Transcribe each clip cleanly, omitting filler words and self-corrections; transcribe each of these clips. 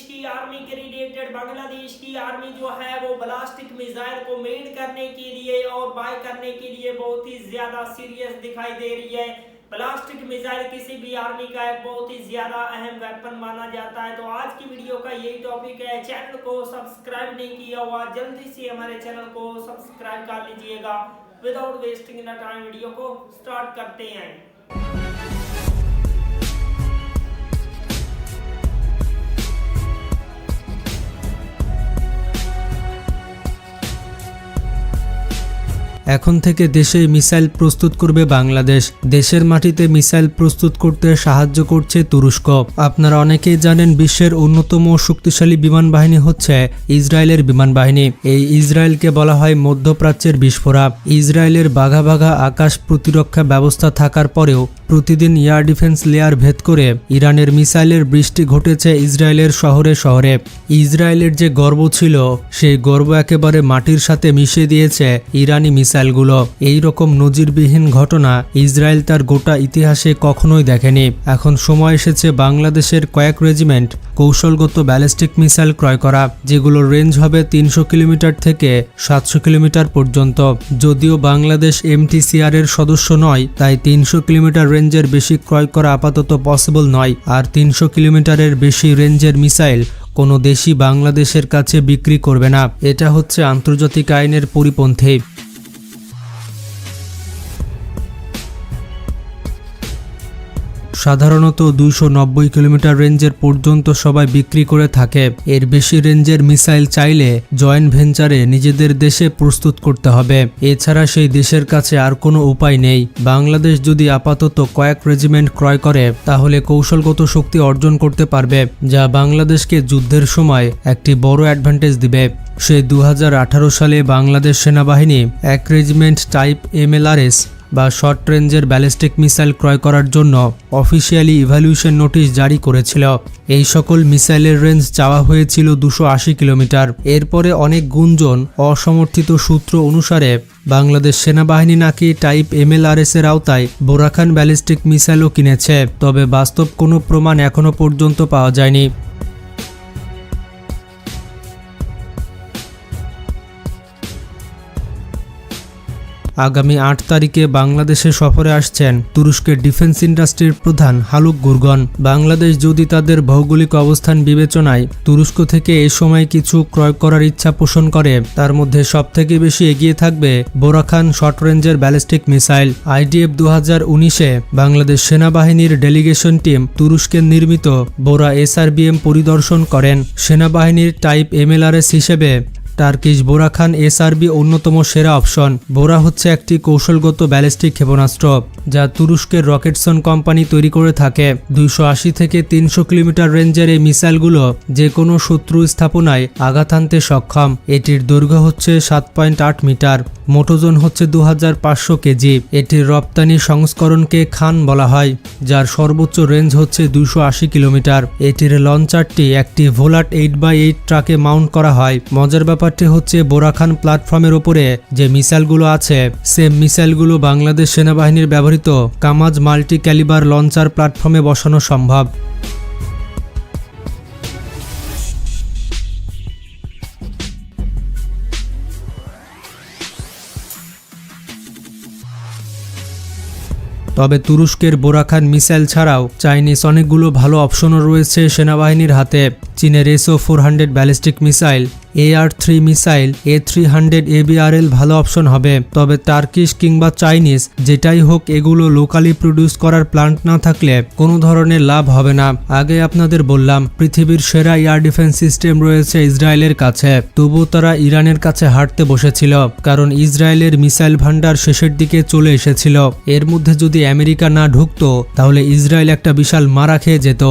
की आर्मी के रिलेटेड बांग्लादेश की आर्मी जो है वो बैलिस्टिक मिसाइल को मेड करने के लिए और बाय करने के लिए बहुत ही ज्यादा सीरियस दिखाई दे रही है। बैलिस्टिक मिसाइल किसी भी आर्मी का एक बहुत ही ज्यादा अहम वेपन माना जाता है। तो आज की वीडियो का यही टॉपिक है। चैनल को सब्सक्राइब नहीं किया हुआ जल्दी से हमारे चैनल को सब्सक्राइब कर लीजिएगा। Without wasting the time video को स्टार्ट करते हैं। এখন থেকে দেশে মিসাইল প্রস্তুত করবে বাংলাদেশ। দেশের মাটিতে মিসাইল প্রস্তুত করতে সাহায্য করছে তুরস্ক। আপনারা অনেকেই জানেন বিশ্বের অন্যতম শক্তিশালী বিমান বাহিনী হচ্ছে ইসরায়েলের বিমান বাহিনী। এই ইসরায়েলকে বলা হয় মধ্যপ্রাচ্যের বিস্ফোরা। ইসরায়েলের বাঘা বাঘা আকাশ প্রতিরক্ষা ব্যবস্থা থাকার পরেও প্রতিদিন এয়ার ডিফেন্স লেয়ার ভেদ করে ইরানের মিসাইলের বৃষ্টি ঘটেছে ইসরায়েলের শহরে শহরে। ইসরায়েলের যে গর্ব ছিল সেই গর্ব একেবারে মাটির সাথে মিশিয়ে দিয়েছে ইরানি মিসাইলগুলো। এই রকম নজিরবিহীন ঘটনা ইসরায়েল তার গোটা ইতিহাসে কখনোই দেখেনি। এখন সময় এসেছে বাংলাদেশের কয়েক রেজিমেন্ট কৌশলগত ব্যালিস্টিক মিসাইল ক্রয় করা, যেগুলোর রেঞ্জ হবে 300 কিলোমিটার থেকে 700 কিলোমিটার পর্যন্ত। যদিও বাংলাদেশ MTCR এর সদস্য নয়, তাই 300 কিলোমিটার রেঞ্জের বেশি ক্রয় করা আপাতত পসিবল নয়। আর 300 কিলোমিটারের বেশি রেঞ্জের মিসাইল কোনো দেশই বাংলাদেশের কাছে বিক্রি করবে না। এটা হচ্ছে আন্তর্জাতিক আইনের পরিপন্থী। সাধারণত 290 কিলোমিটার রেঞ্জের পর্যন্ত সবাই বিক্রি করে থাকে। এর বেশি রেঞ্জের মিসাইল চাইলে জয়েন্ট ভেঞ্চারে নিজেদের দেশে প্রস্তুত করতে হবে। এছাড়া সেই দেশের কাছে আর কোনো উপায় নেই। বাংলাদেশ যদি আপাতত কয়েক রেজিমেন্ট ক্রয় করে তাহলে কৌশলগত শক্তি অর্জন করতে পারবে, যা বাংলাদেশকে যুদ্ধের সময় একটি বড় অ্যাডভান্টেজ দিবে। সেই 2018 সালে বাংলাদেশ সেনাবাহিনী 1 রেজিমেন্ট টাইপ MLRS বা শর্ট রেঞ্জের ব্যালিস্টিক মিসাইল ক্রয় করার জন্য অফিসিয়ালি ইভ্যালুয়েশন নোটিশ জারি করেছিল। এই সকল মিসাইলের রেঞ্জ চাওয়া হয়েছিল 280 কিলোমিটার। এরপরে অনেক গুঞ্জন, অসমর্থিত সূত্র অনুসারে বাংলাদেশ সেনাবাহিনী নাকি টাইপ MLRS এর আওতায় বোরাখান ব্যালিস্টিক মিসাইলও কিনেছে, তবে বাস্তব কোনো প্রমাণ এখনো পর্যন্ত পাওয়া যায়নি। আগামী 8 তারিখে বাংলাদেশে সফরে আসছেন তুরস্কের ডিফেন্স ইন্ডাস্ট্রির প্রধান হালুক গুরগন। বাংলাদেশ যদি তাদের ভৌগোলিক অবস্থান বিবেচনায় তুরস্ক থেকে এ সময় কিছু ক্রয় করার ইচ্ছা পোষণ করে, তার মধ্যে সবথেকে বেশি এগিয়ে থাকবে বোরাখান শর্ট রেঞ্জের ব্যালিস্টিক মিসাইল। IDF 2019-এ বাংলাদেশ সেনাবাহিনীর ডেলিগেশন টিম তুরস্কের নির্মিত বোরা SRBM পরিদর্শন করেন। সেনাবাহিনীর টাইপ MLRS হিসেবে টার্কিশ বোরাখান SRB অন্যতম সেরা অপশন। বোরা হচ্ছে একটি কৌশলগত ব্যালিস্টিক ক্ষেপণাস্ত্র যা তুরস্কের রকেটসন কোম্পানি তৈরি করে থাকে। 280 থেকে 300 কিলোমিটার রেঞ্জের এই মিসাইলগুলো যে কোনো শত্রু স্থাপনায় আঘাত হানতে সক্ষম। এটির দৈর্ঘ্য হচ্ছে 7.8 মিটার, মোটোজন হচ্ছে 2500 কেজি। এটির রপ্তানি সংস্করণকে খান বলা হয়, যার সর্বোচ্চ রেঞ্জ হচ্ছে 280 কিলোমিটার। এটির লঞ্চারটি একটি ভোলাট 8x8 ট্রাকে মাউন্ট করা হয়। মজার ব্যাপারটি হচ্ছে বোরাখান প্ল্যাটফর্মের ওপরে যে মিসাইলগুলো আছে, সেম মিসাইলগুলো বাংলাদেশ সেনাবাহিনীর ব্যবহৃত কামাজ মাল্টি ক্যালিবার লঞ্চার প্ল্যাটফর্মে বসানো সম্ভব। তবে তুরস্কের বোরাখান মিসাইল ছাড়াও চাইনিজ অনেকগুলো ভালো অপশনও রয়েছে সেনাবাহিনীর হাতে। চীনের SO-400 ballistic missile, AR-3 missile, A-300 ABRL ভালো অপশন হবে। তবে টার্কিশ কিংবা চাইনিজ যেটাই হোক, এগুলো লোকালি প্রডিউস করার প্ল্যান্ট না থাকলে কোনো ধরনের লাভ হবে না। আগে আপনাদের বললাম পৃথিবীর সেরা এয়ার ডিফেন্স সিস্টেম রয়েছে ইসরায়েলের কাছে, তবুও তারা ইরানের কাছে হাঁটতে বসেছিল, কারণ ইসরায়েলের মিসাইল ভান্ডার শেষের দিকে চলে এসেছিল। এর মধ্যে যদি আমেরিকা না ঢুকতো তাহলে ইসরায়েল একটা বিশাল মারা খেয়ে যেত।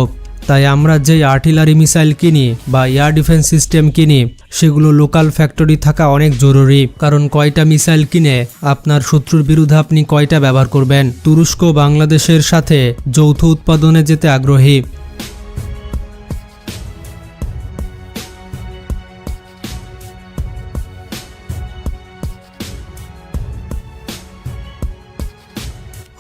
তাই আমরা যে আর্টিলারি মিসাইল কিনি বা এয়ার ডিফেন্স সিস্টেম কিনি, সেগুলো লোকাল ফ্যাক্টরি থাকা অনেক জরুরি। কারণ কয়টা মিসাইল কিনে আপনার শত্রুর বিরুদ্ধে আপনি কয়টা ব্যবহার করবেন। তুরস্ক বাংলাদেশের সাথে যৌথ উৎপাদনে যেতে আগ্রহী।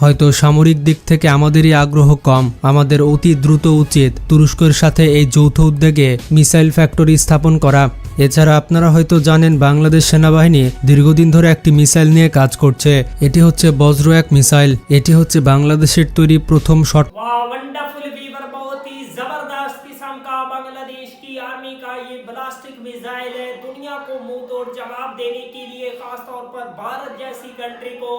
হয়তো সামরিক দিক থেকে আমাদেরই আগ্রহ কম, আমাদের অতি দ্রুত উচিত তুরস্কের সাথে এই যৌথ উদ্যোগে মিসাইল ফ্যাক্টরি স্থাপন করা। এছাড়া আপনারা হয়তো জানেন বাংলাদেশ সেনাবাহিনী দীর্ঘদিন ধরে একটি মিসাইল নিয়ে কাজ করছে। এটি হচ্ছে বজ্র 1 মিসাইল। এটি হচ্ছে বাংলাদেশের তৈরি প্রথম শর্ট। वाह वंडरफुल वीवर, बहुत ही जबरदस्त किस्म का बांग्लादेश की आर्मी का ये बैलिस्टिक मिसाइल है। दुनिया को मुंह तोड़ जवाब देने के लिए, खासतौर पर भारत जैसी कंट्री को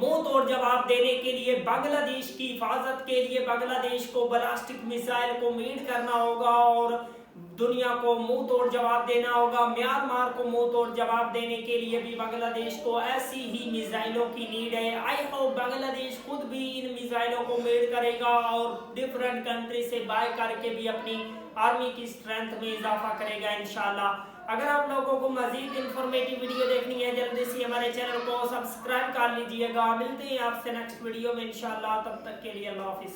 मुंह तोड़ जवाब देने के लिए, बांग्लादेश की हिफाजत के लिए बांग्लादेश को बैलिस्टिक मिसाइल को मीट करना होगा और दुनिया को मुंह तोड़ जवाब देना होगा। म्यांमार को मुंह तोड़ जवाब देने के लिए भी बांग्लादेश को ऐसी ही मिसाइलों की नीड है। आई होप बांग्लादेश खुद भी इन मिसाइलों को मेड करेगा और डिफरेंट कंट्री से बाय करके भी अपनी आर्मी की स्ट्रेंथ में इजाफा करेगा इंशाल्लाह। अगर आप लोगों को मजीद इंफॉर्मेटिव वीडियो देखनी है, जल्दी से हमारे चैनल को सब्सक्राइब कर लीजिएगा। मिलते हैं आपसे नेक्स्ट वीडियो में इंशाल्लाह। तब तक के लिए अल्लाह हाफिज।